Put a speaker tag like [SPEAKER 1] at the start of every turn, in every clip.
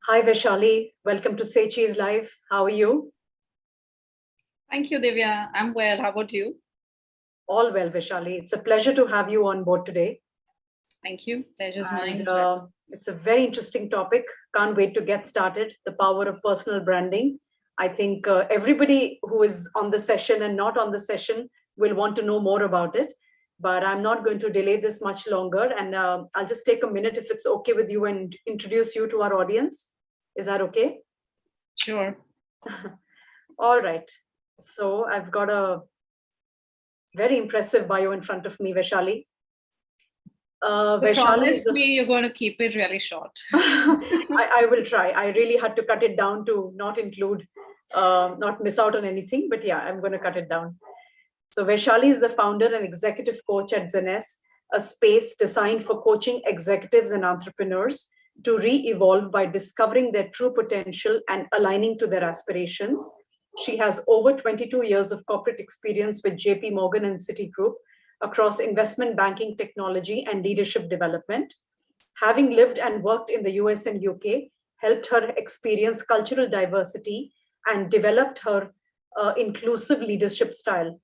[SPEAKER 1] Hi, Vaishali. Welcome to SayCheese Live. How are you?
[SPEAKER 2] Thank you, Divya. I'm well. How about you?
[SPEAKER 1] All well, Vaishali. It's a pleasure to have you on board today.
[SPEAKER 2] Thank you. Pleasure's mine as well.
[SPEAKER 1] It's a very interesting topic. Can't wait to get started. The power of personal branding. I think everybody who is on the session and not on the session will want to know more about it. But I'm not going to delay this much longer. And I'll just take a minute if it's okay with you and introduce you to our audience. Is that okay?
[SPEAKER 2] Sure.
[SPEAKER 1] All right. So I've got a very impressive bio in front of me, Vaishali.
[SPEAKER 2] Promise me you're going to keep it really short.
[SPEAKER 1] I will try. I really had to cut it down to not include, not miss out on anything. But yeah, I'm going to cut it down. So Vaishali is the founder and executive coach at Zenesse, a space designed for coaching executives and entrepreneurs to re-evolve by discovering their true potential and aligning to their aspirations. She has over 22 years of corporate experience with JPMorgan and Citigroup across investment banking, technology, and leadership development. Having lived and worked in the US and UK, helped her experience cultural diversity and developed her inclusive leadership style.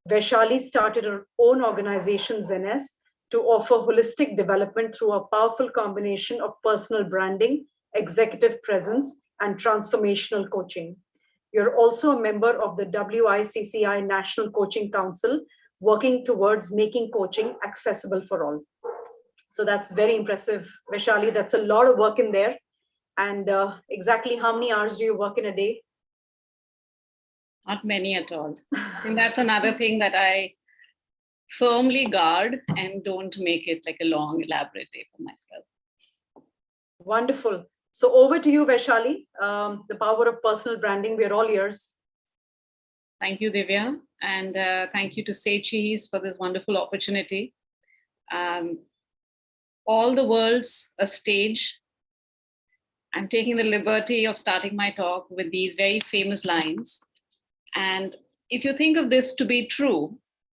[SPEAKER 1] Vaishali started her own organization, Zenesse, to offer holistic development through a powerful combination of personal branding, executive presence, and transformational coaching. You're also a member of the WICCI National Coaching Council, working towards making coaching accessible for all. So that's very impressive, Vaishali. That's a lot of work in there. And exactly how many hours do you work in a day?
[SPEAKER 2] Not many at all. And that's another thing that I firmly guard and don't make it like a long, elaborate day for myself.
[SPEAKER 1] Wonderful. So over to you, Vaishali. The power of personal branding. We're all ears.
[SPEAKER 2] Thank you, Divya. And thank you to SayCheese for this wonderful opportunity. All the world's a stage. I'm taking the liberty of starting my talk with these very famous lines. And if you think of this to be true,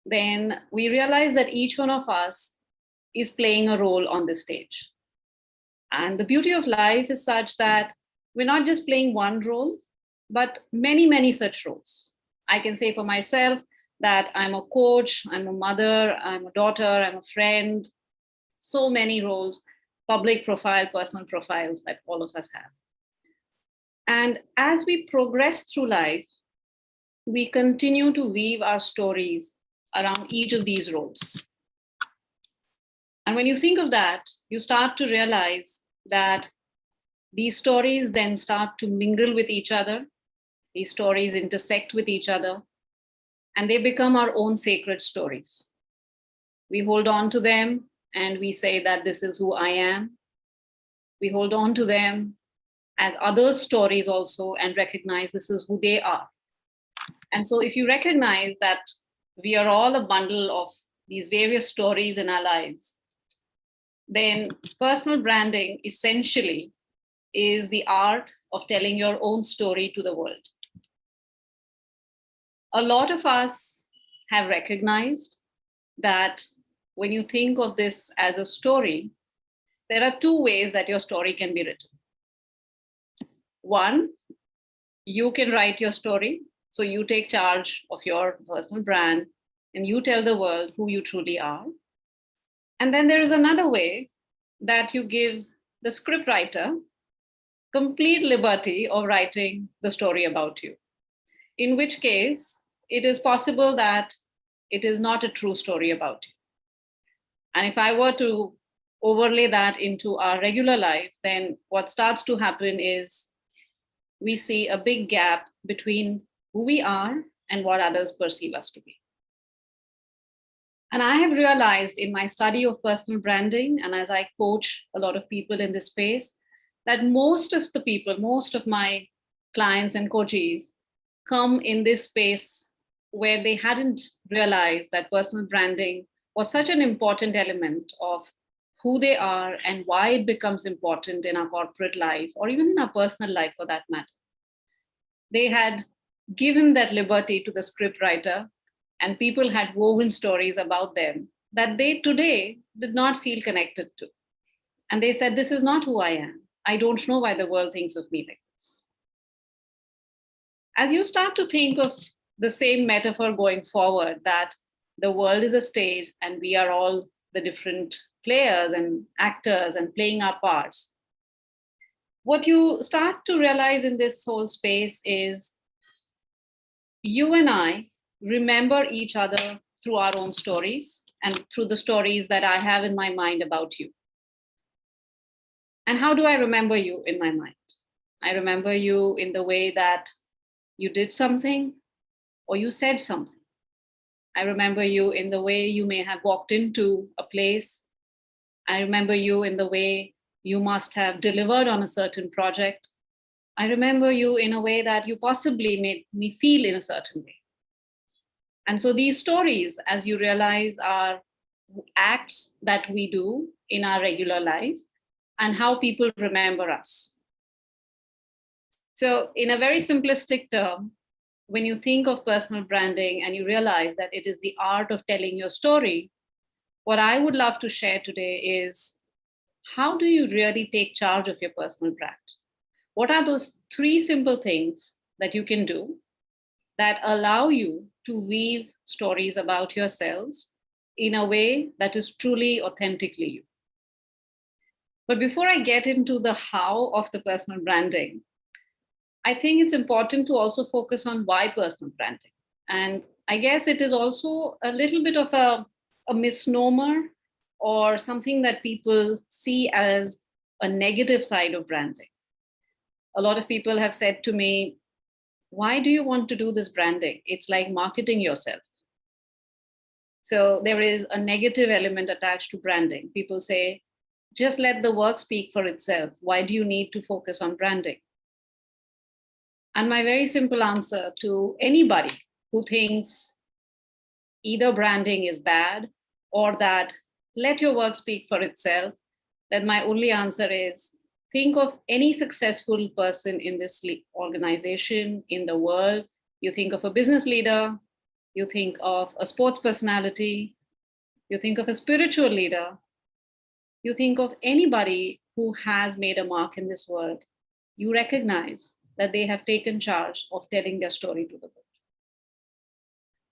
[SPEAKER 2] then we realize that each one of us is playing a role on this stage. And the beauty of life is such that we're not just playing one role, but many, many such roles. I can say for myself that I'm a coach, I'm a mother, I'm a daughter, I'm a friend, so many roles, public profile, personal profiles that all of us have. And as we progress through life, we continue to weave our stories around each of these roles. And when you think of that, you start to realize that these stories then start to mingle with each other. These stories intersect with each other, and they become our own sacred stories. We hold on to them and we say that this is who I am. We hold on to them as others' stories also and recognize this is who they are. And so if you recognize that we are all a bundle of these various stories in our lives, then personal branding essentially is the art of telling your own story to the world. A lot of us have recognized that when you think of this as a story, there are two ways that your story can be written. One, you can write your story. So you take charge of your personal brand and you tell the world who you truly are. And then there is another way that you give the scriptwriter complete liberty of writing the story about you, in which case it is possible that it is not a true story about you. And if I were to overlay that into our regular life, then what starts to happen is we see a big gap between who we are and what others perceive us to be. And I have realized in my study of personal branding, and as I coach a lot of people in this space, that most of the people, most of my clients and coaches come in this space where they hadn't realized that personal branding was such an important element of who they are and why it becomes important in our corporate life or even in our personal life for that matter. They had given that liberty to the scriptwriter, and people had woven stories about them that they today did not feel connected to. And they said, this is not who I am. I don't know why the world thinks of me like this. As you start to think of the same metaphor going forward, that the world is a stage and we are all the different players and actors and playing our parts, what you start to realize in this whole space is you and I remember each other through our own stories and through the stories that I have in my mind about you. And how do I remember you in my mind? I remember you in the way that you did something or you said something. I remember you in the way you may have walked into a place. I remember you in the way you must have delivered on a certain project. I remember you in a way that you possibly made me feel in a certain way. And so these stories, as you realize, are acts that we do in our regular life and how people remember us. So in a very simplistic term, when you think of personal branding and you realize that it is the art of telling your story, what I would love to share today is, how do you really take charge of your personal brand? What are those 3 simple things that you can do that allow you to weave stories about yourselves in a way that is truly authentically you? But before I get into the how of the personal branding, I think it's important to also focus on why personal branding. And I guess it is also a little bit of a misnomer or something that people see as a negative side of branding. A lot of people have said to me, why do you want to do this branding? It's like marketing yourself. So there is a negative element attached to branding. People say, just let the work speak for itself. Why do you need to focus on branding? And my very simple answer to anybody who thinks either branding is bad or that let your work speak for itself, then my only answer is, think of any successful person in this organization, in the world. You think of a business leader, you think of a sports personality, you think of a spiritual leader, you think of anybody who has made a mark in this world, you recognize that they have taken charge of telling their story to the world.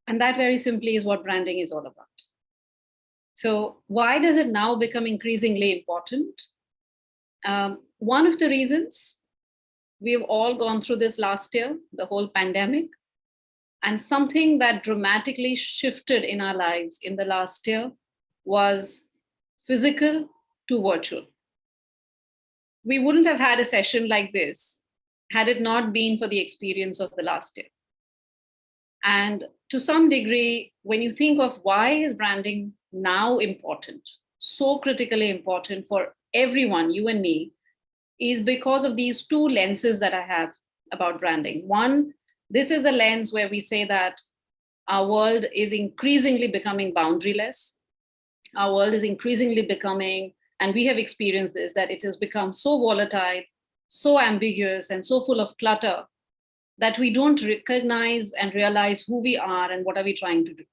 [SPEAKER 2] And that very simply is what branding is all about. So why does it now become increasingly important? One of the reasons, we've all gone through this last year, the whole pandemic, and something that dramatically shifted in our lives in the last year was physical to virtual. We wouldn't have had a session like this had it not been for the experience of the last year. And to some degree, when you think of why is branding now important, so critically important for everyone, you and me, is because of these 2 lenses that I have about branding. One, this is the lens where we say that our world is increasingly becoming boundaryless. Our world is increasingly becoming, and we have experienced this, that it has become so volatile, so ambiguous, and so full of clutter that we don't recognize and realize who we are and what are we trying to do.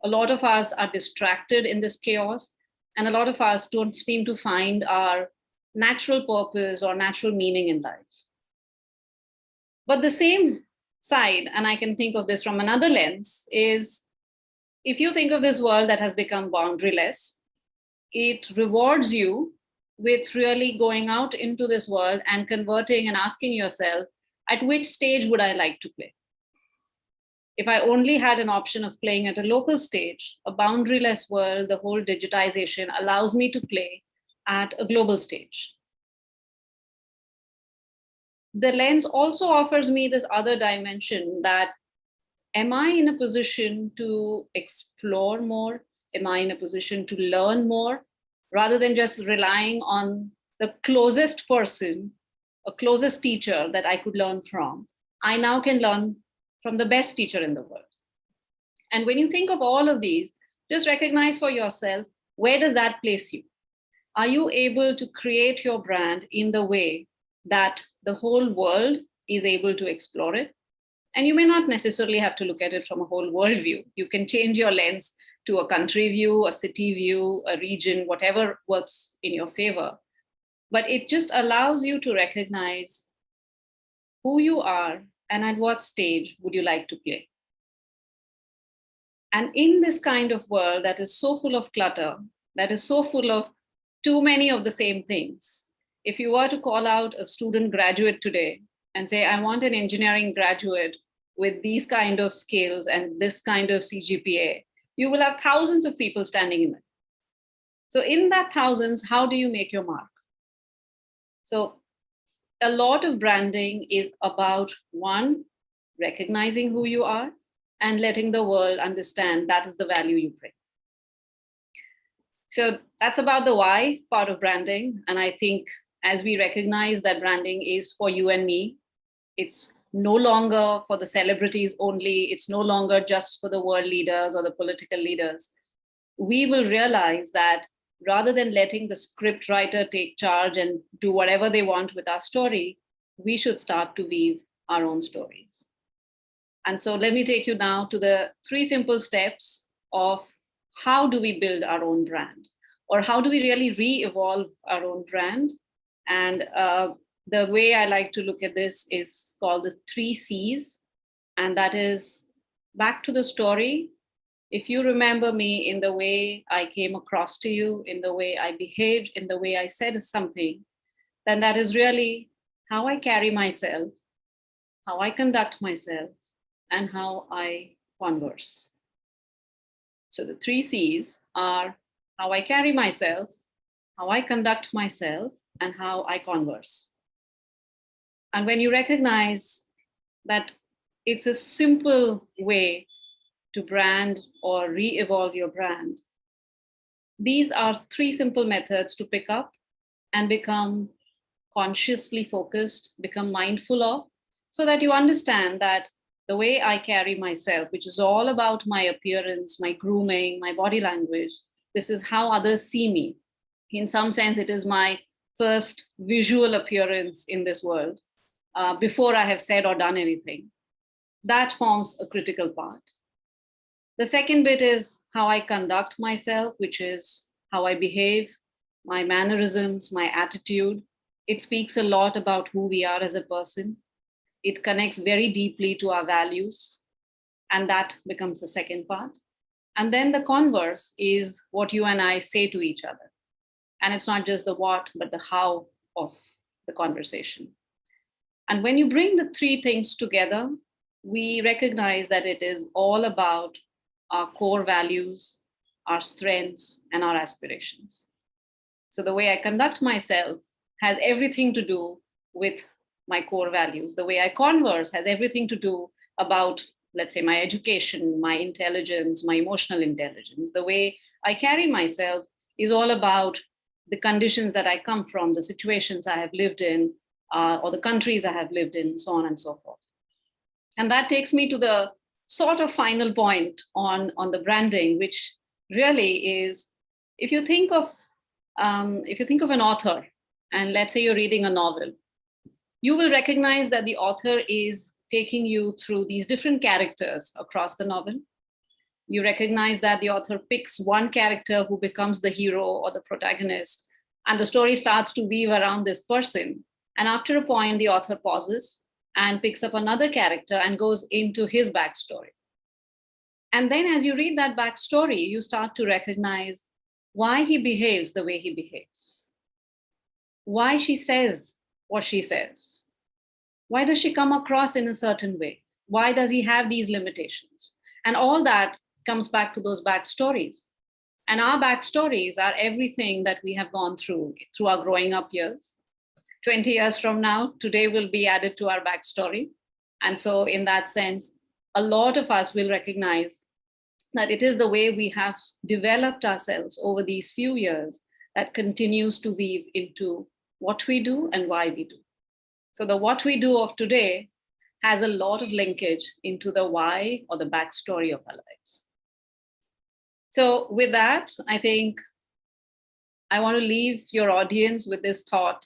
[SPEAKER 2] A lot of us are distracted in this chaos, and a lot of us don't seem to find our natural purpose or natural meaning in life. But the same side, and I can think of this from another lens, is if you think of this world that has become boundaryless, it rewards you with really going out into this world and converting and asking yourself, at which stage would I like to play? If I only had an option of playing at a local stage, a boundaryless world, the whole digitization allows me to play at a global stage. The lens also offers me this other dimension that, am I in a position to explore more? Am I in a position to learn more? Rather than just relying on the closest person, a closest teacher that I could learn from, I now can learn from the best teacher in the world. And when you think of all of these, just recognize for yourself, where does that place you? Are you able to create your brand in the way that the whole world is able to explore it? And you may not necessarily have to look at it from a whole world view. You can change your lens to a country view, a city view, a region, whatever works in your favor. but it just allows you to recognize who you are and at what stage would you like to play. And in this kind of world that is so full of clutter, that is so full of too many of the same things, if you were to call out a student graduate today and say, I want an engineering graduate with these kind of skills and this kind of CGPA, you will have thousands of people standing in it. So in that thousands, how do you make your mark? So a lot of branding is about, one, recognizing who you are and letting the world understand that is the value you bring. So that's about the why part of branding. And I think as we recognize that branding is for you and me, it's no longer for the celebrities only, it's no longer just for the world leaders or the political leaders. We will realize that rather than letting the script writer take charge and do whatever they want with our story, we should start to weave our own stories. And so let me take you now to the 3 simple steps of how do we build our own brand, or how do we really re-evolve our own brand. And the way I like to look at this is called the 3 C's. And that is back to the story. If you remember me in the way I came across to you, in the way I behaved, in the way I said something, then that is really how I carry myself, how I conduct myself, and how I converse. So the 3 C's are how I carry myself, how I conduct myself, and how I converse. And when you recognize that it's a simple way to brand or re-evolve your brand, these are 3 simple methods to pick up and become consciously focused, become mindful of, so that you understand that the way I carry myself, which is all about my appearance, my grooming, my body language, this is how others see me. In some sense, it is my first visual appearance in this world before I have said or done anything. That forms a critical part. The second bit is how I conduct myself, which is how I behave, my mannerisms, my attitude. It speaks a lot about who we are as a person. It connects very deeply to our values, and that becomes the second part. And then the converse is what you and I say to each other. And it's not just the what, but the how of the conversation. And when you bring the 3 things together, we recognize that it is all about our core values, our strengths, and our aspirations. So the way I conduct myself has everything to do with my core values. The way I converse has everything to do about, let's say, my education, my intelligence, my emotional intelligence. The way I carry myself is all about the conditions that I come from, the situations I have lived in, or the countries I have lived in, so on and so forth. And that takes me to the sort of final point on the branding, which really is, if you think of an author, and let's say you're reading a novel, you will recognize that the author is taking you through these different characters across the novel. You recognize that the author picks one character who becomes the hero or the protagonist, and the story starts to weave around this person. And after a point, the author pauses and picks up another character and goes into his backstory. And then as you read that backstory, you start to recognize why he behaves the way he behaves, why she says what she says, why does she come across in a certain way, why does he have these limitations? And all that comes back to those backstories. And our backstories are everything that we have gone through our growing up years. 20 years from now, today will be added to our backstory. And so in that sense, a lot of us will recognize that it is the way we have developed ourselves over these few years that continues to weave into what we do and why we do. So the what we do of today has a lot of linkage into the why or the backstory of our lives. So with that, I think I want to leave your audience with this thought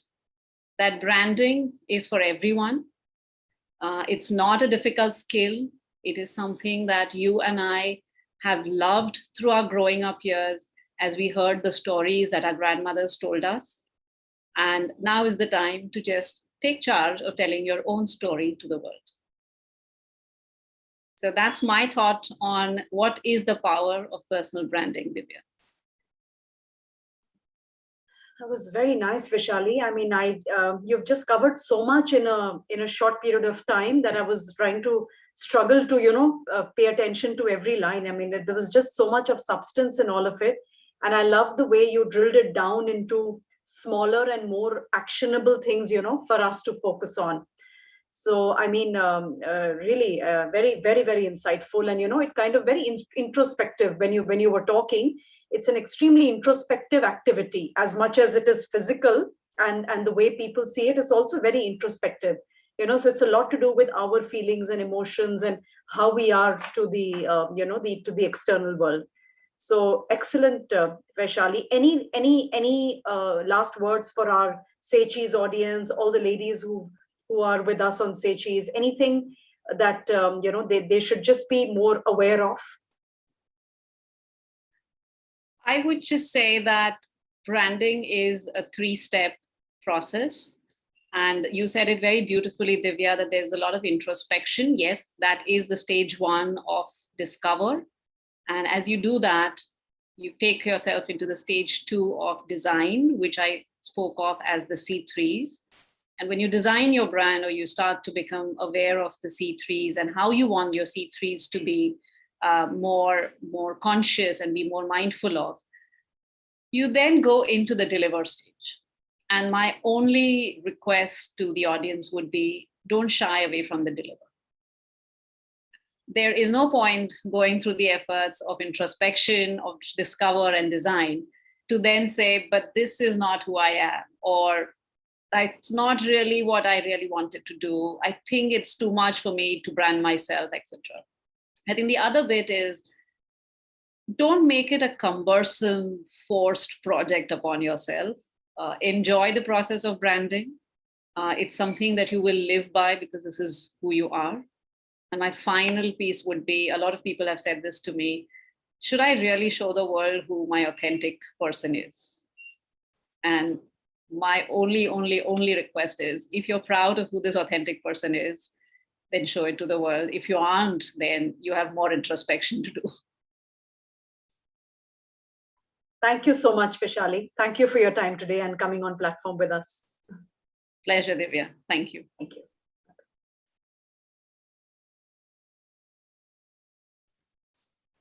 [SPEAKER 2] that branding is for everyone. It's not a difficult skill. It is something that you and I have loved through our growing up years as we heard the stories that our grandmothers told us. And now is the time to just take charge of telling your own story to the world. So that's my thought on what is the power of personal branding, Divya.
[SPEAKER 1] That was very nice, Vaishali. I mean, you've just covered so much in a short period of time that I was trying to struggle to pay attention to every line. I mean, there was just so much of substance in all of it, and I love the way you drilled it down into smaller and more actionable things, for us to focus on. So, I mean, really, very, very, very insightful, and it kind of very introspective when you were talking. It's an extremely introspective activity as much as it is physical, and the way people see it is also very introspective. So it's a lot to do with our feelings and emotions and how we are to the external world. So excellent, Vaishali. Any last words for our SayCheese audience, all the ladies who are with us on SayCheese? Anything that they should just be more aware of?
[SPEAKER 2] I would just say that branding is a 3-step process. And you said it very beautifully, Divya, that there's a lot of introspection. Yes, that is the stage 1 of discover. And as you do that, you take yourself into the stage 2 of design, which I spoke of as the C3s. And when you design your brand, or you start to become aware of the C3s and how you want your C3s to be more conscious and be more mindful of, you then go into the deliver stage. And my only request to the audience would be, don't shy away from the deliver. There is no point going through the efforts of introspection, of discover and design, to then say, but this is not who I am, or it's not really what I really wanted to do. I think it's too much for me to brand myself, etc. I think the other bit is, don't make it a cumbersome, forced project upon yourself. Enjoy the process of branding. It's something that you will live by because this is who you are. And my final piece would be, a lot of people have said this to me, should I really show the world who my authentic person is? And my only request is, if you're proud of who this authentic person is, then show it to the world. If you aren't, then you have more introspection to do.
[SPEAKER 1] Thank you so much, Vaishali. Thank you for your time today and coming on platform with us.
[SPEAKER 2] Pleasure, Divya. Thank you.
[SPEAKER 1] Thank you.